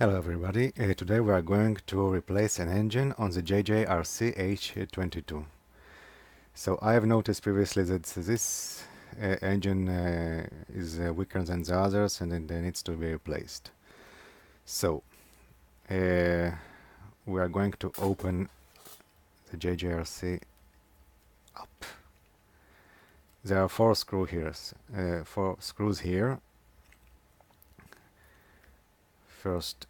Hello everybody, today we are going to replace an engine on the JJRC H22. So I have noticed previously that this engine is weaker than the others and it needs to be replaced. So we are going to open the JJRC up. There are four screws here. First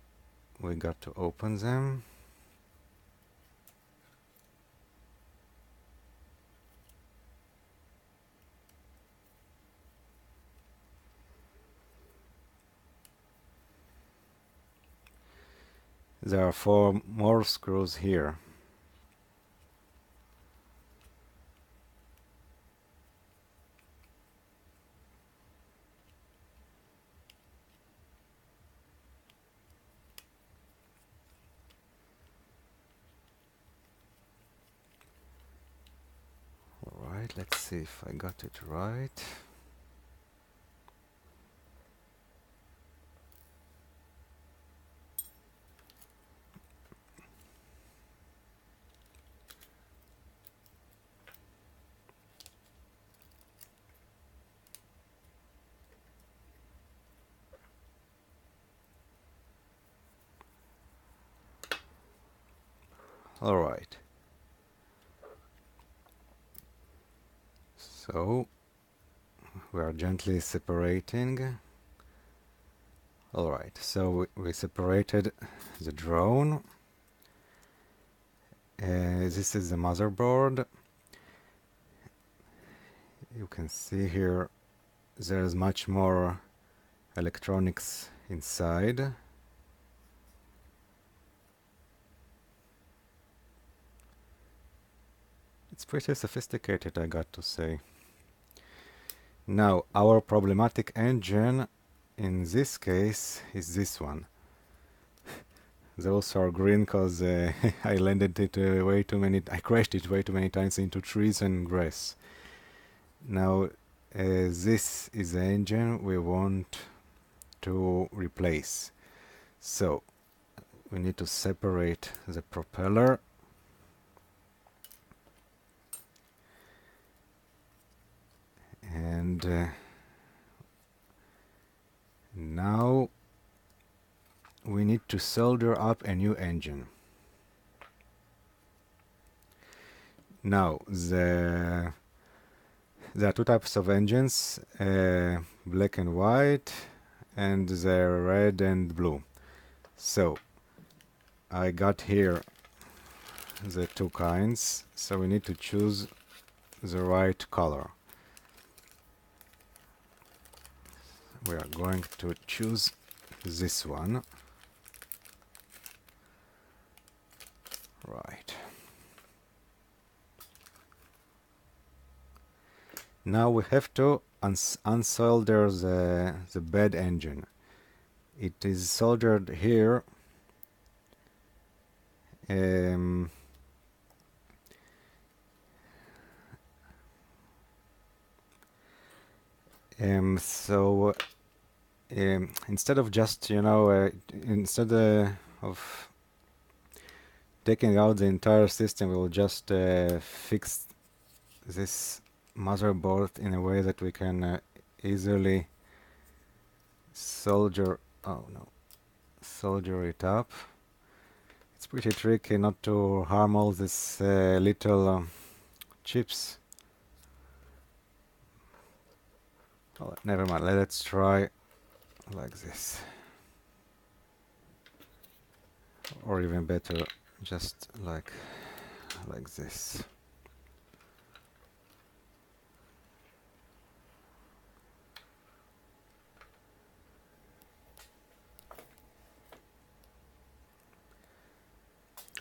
we got to open them. There are four more screws here. Alright, let's see if I got it right. Alright. So we are gently separating. Alright, so we separated the drone. This is the motherboard. You can see here there's much more electronics inside. It's pretty sophisticated, I got to say. Now, our problematic engine in this case is this one. Those are green because I landed it I crashed it way too many times into trees and grass. Now, this is the engine we want to replace. So, we need to separate the propeller. And now we need to solder up a new engine. Now there are two types of engines, black and white, and they're red and blue. So I got here the two kinds, so we need to choose the right color. We are going to choose this one. Right. Now we have to unsolder the bad engine. It is soldered here. So instead of just, instead of taking out the entire system, we'll just fix this motherboard in a way that we can easily solder it up. It's pretty tricky not to harm all these little chips. Oh, never mind, let's try like this, or even better, just like this.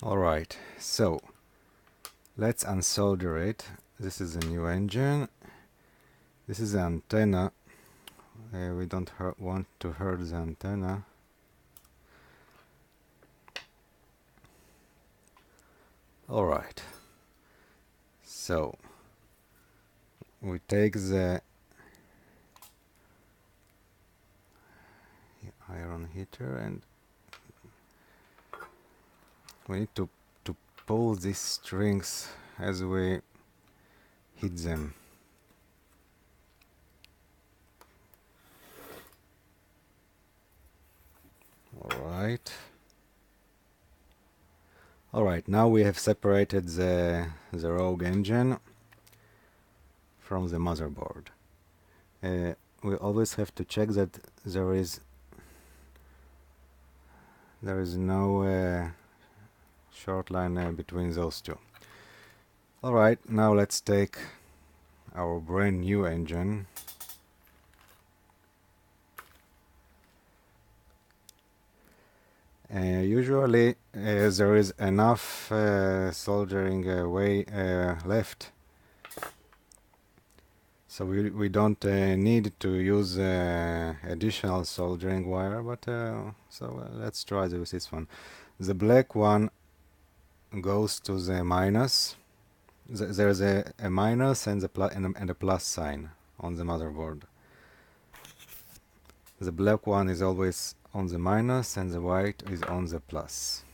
Alright, so let's unsolder it. This is a new engine. This is the antenna. We don't want to hurt the antenna. Alright, so we take the iron heater and We need to pull these strings as we hit them. Alright, now we have separated the rogue engine from the motherboard. We always have to check that there is no short line between those two. Alright, now let's take our brand new engine usually there is enough soldering way left, so we don't need to use additional soldering wire, but let's try with this one. The black one goes to the minus. There's a minus and a plus sign on the motherboard. The black one is always on the minus and the white is on the plus.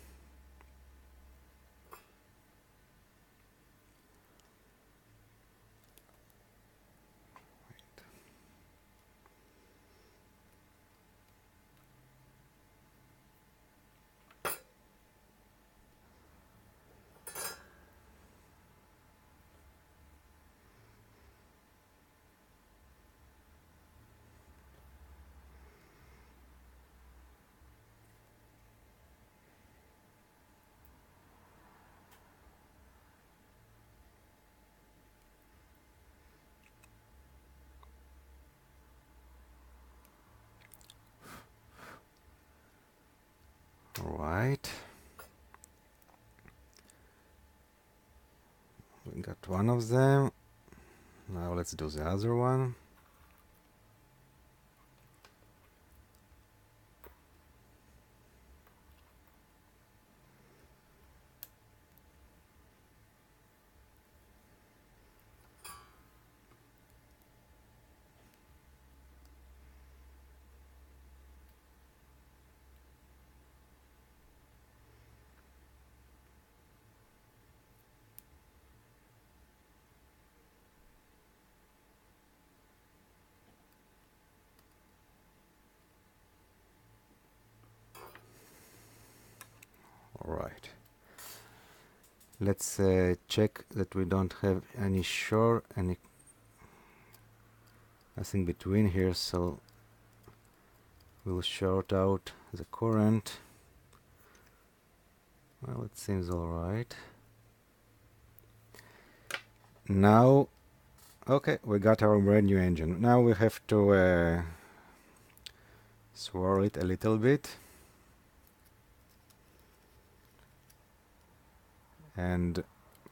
Alright, we got one of them. Now let's do the other one. Alright, let's check that we don't have any nothing between here, so we'll short out the current. Well, it seems alright. Now, okay, we got our brand new engine. Now we have to swirl it a little bit and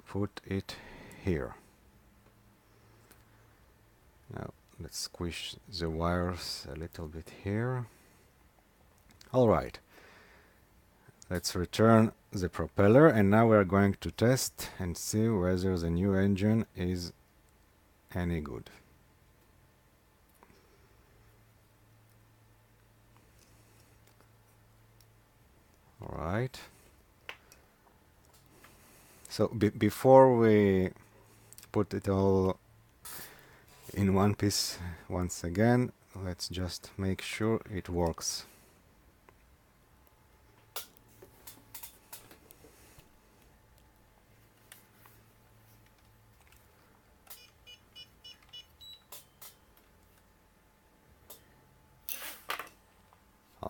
put it here. Now let's squish the wires a little bit here. Alright, let's return the propeller, and now we are going to test and see whether the new engine is any good. Alright, so before we put it all in one piece once again, let's just make sure it works.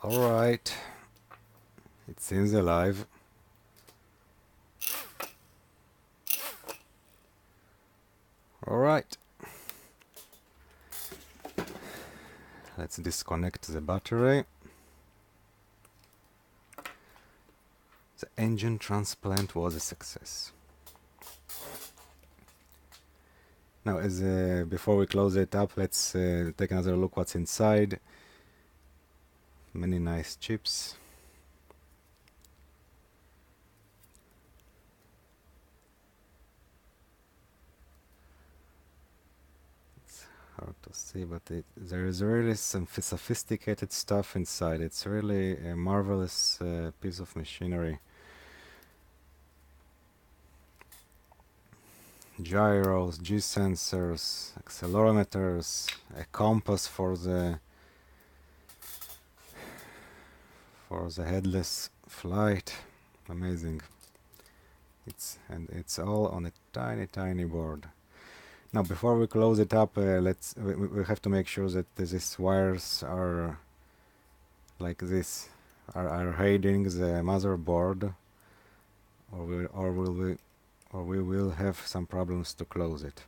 Alright, it seems alive. Alright, let's disconnect the battery. The engine transplant was a success. Now, before we close it up, let's take another look what's inside. Many nice chips. It's hard to see, but there is really some sophisticated stuff inside. It's really a marvelous piece of machinery. gyros, G-sensors, accelerometers, a compass for the headless flight. Amazing. It's all on a tiny board. Now, before we close it up, we have to make sure that these wires are like this, are hiding the motherboard, or we will have some problems to close it.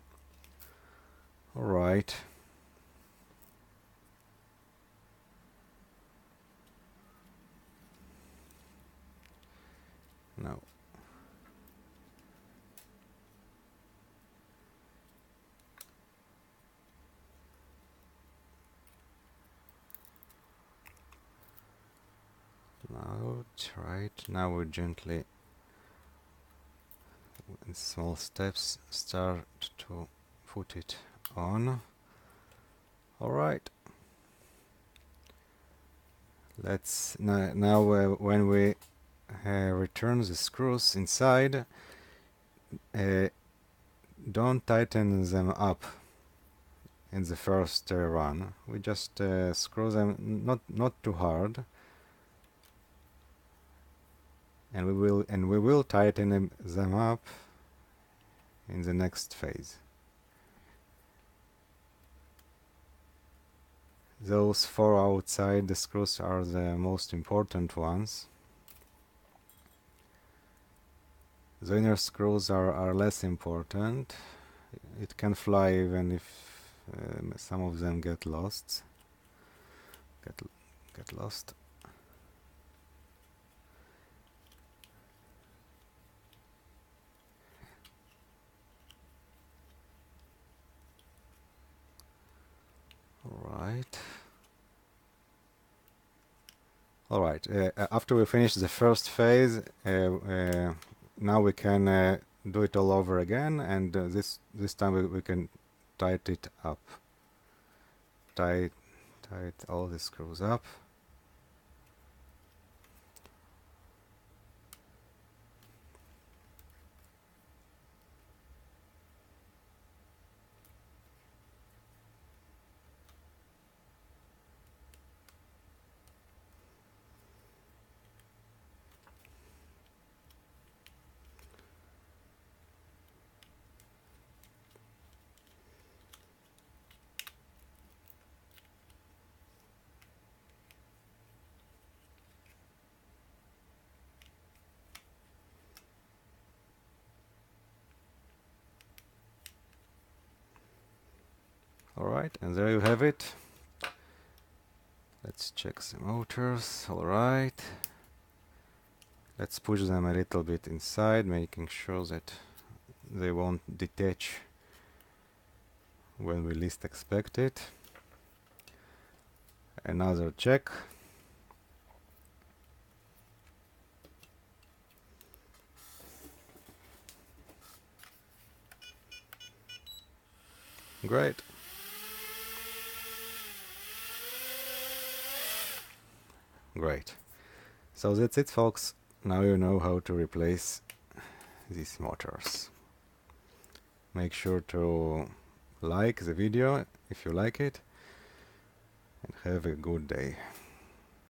All right. Now, now we gently, in small steps, start to put it on. All right. Let's now when we return the screws inside, don't tighten them up in the first run. We just screw them not too hard, and we will tighten them up in the next phase. Those 4 outside the screws are the most important ones. The inner screws are less important. It can fly even if some of them get lost. Get lost. All right. After we finish the first phase, now we can do it all over again, and this time we can tighten it up. Tight all the screws up. Alright, and there you have it. Let's check the motors. Alright. Let's push them a little bit inside, making sure that they won't detach when we least expect it. Another check. Great. Great. So that's it, folks. Now you know how to replace these motors. Make sure to like the video if you like it, and have a good day.